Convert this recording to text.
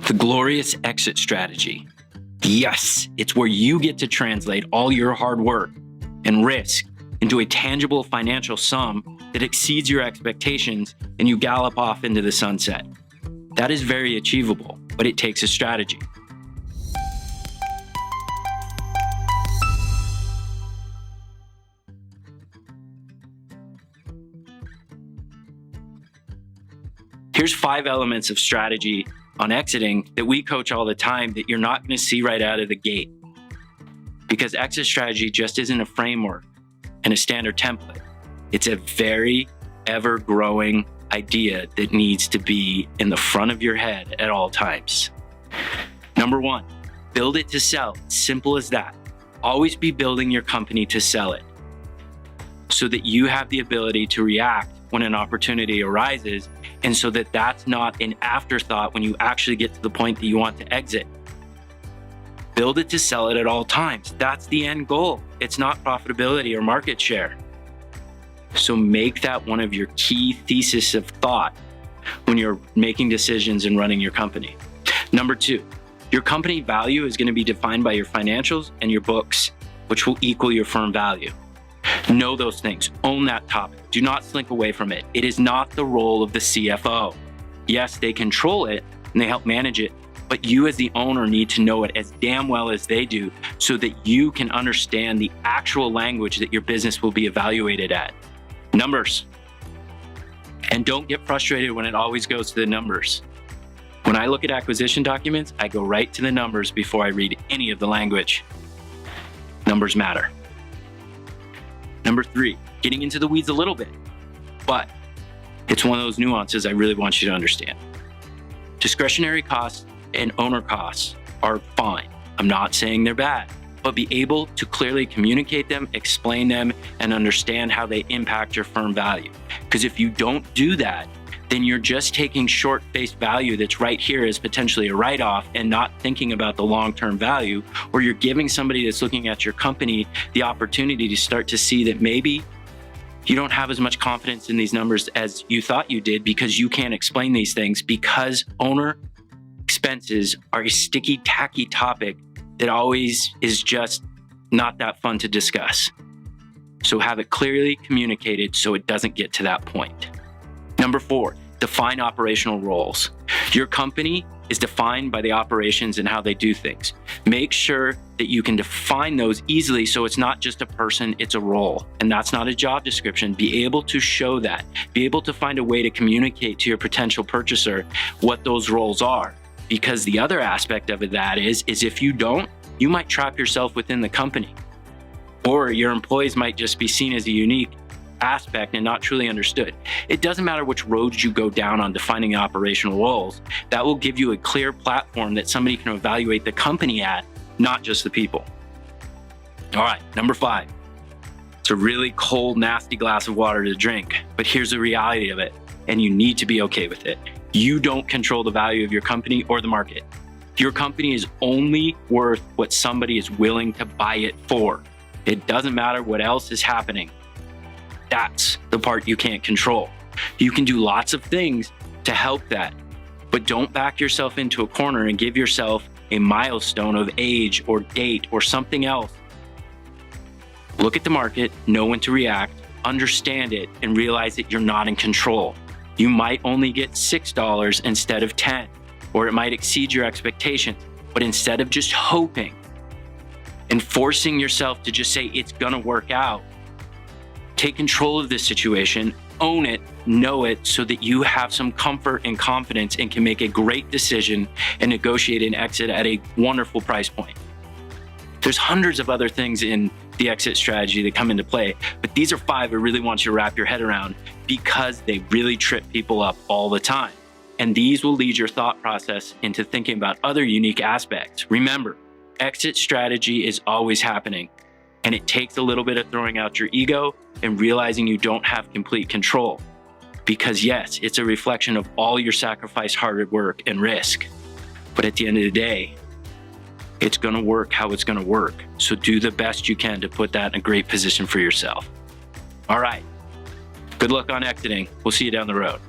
The glorious exit strategy. Yes, it's where you get to translate all your hard work and risk into a tangible financial sum that exceeds your expectations, and you gallop off into the sunset. That is very achievable, but it takes a strategy. Here's 5 elements of strategy on exiting that we coach all the time that you're not going to see right out of the gate. Because exit strategy just isn't a framework and a standard template. It's a very ever-growing idea that needs to be in the front of your head at all times. Number 1, build it to sell. Simple as that. Always be building your company to sell it so that you have the ability to react when an opportunity arises, and so that that's not an afterthought when you actually get to the point that you want to exit. Build it to sell it at all times. That's the end goal. It's not profitability or market share. So make that one of your key theses of thought when you're making decisions and running your company. Number 2, your company value is going to be defined by your financials and your books, which will equal your firm value. Know those things. Own that topic. Do not slink away from it. It is not the role of the CFO. Yes, they control it and they help manage it, but you as the owner need to know it as damn well as they do so that you can understand the actual language that your business will be evaluated at. Numbers. And don't get frustrated when it always goes to the numbers. When I look at acquisition documents, I go right to the numbers before I read any of the language. Numbers matter. Number 3, getting into the weeds a little bit, but it's one of those nuances I really want you to understand. Discretionary costs and owner costs are fine. I'm not saying they're bad, but be able to clearly communicate them, explain them, and understand how they impact your firm value. Because if you don't do that, then you're just taking short-faced value that's right here as potentially a write-off and not thinking about the long-term value, or you're giving somebody that's looking at your company the opportunity to start to see that maybe you don't have as much confidence in these numbers as you thought you did because you can't explain these things, because owner expenses are a sticky, tacky topic that always is just not that fun to discuss. So have it clearly communicated so it doesn't get to that point. Number 4, define operational roles. Your company is defined by the operations and how they do things. Make sure that you can define those easily so it's not just a person, it's a role. And that's not a job description. Be able to show that. Be able to find a way to communicate to your potential purchaser what those roles are. Because the other aspect of that is if you don't, you might trap yourself within the company. Or your employees might just be seen as a unique aspect and not truly understood. It doesn't matter which roads you go down on defining operational roles. That will give you a clear platform that somebody can evaluate the company at, not just the people. All right, number 5. It's a really cold, nasty glass of water to drink, but here's the reality of it, and you need to be okay with it. You don't control the value of your company or the market. Your company is only worth what somebody is willing to buy it for. It doesn't matter what else is happening. That's the part you can't control. You can do lots of things to help that, but don't back yourself into a corner and give yourself a milestone of age or date or something else. Look at the market, know when to react, understand it, and realize that you're not in control. You might only get $6 instead of 10, or it might exceed your expectations. But instead of just hoping and forcing yourself to just say it's gonna work out, take control of this situation, own it, know it, so that you have some comfort and confidence and can make a great decision and negotiate an exit at a wonderful price point. There's hundreds of other things in the exit strategy that come into play, but these are 5 I really want you to wrap your head around because they really trip people up all the time. And these will lead your thought process into thinking about other unique aspects. Remember, exit strategy is always happening. And it takes a little bit of throwing out your ego and realizing you don't have complete control. Because yes, it's a reflection of all your sacrifice, hard work, and risk. But at the end of the day, it's gonna work how it's gonna work. So do the best you can to put that in a great position for yourself. All right, good luck on exiting. We'll see you down the road.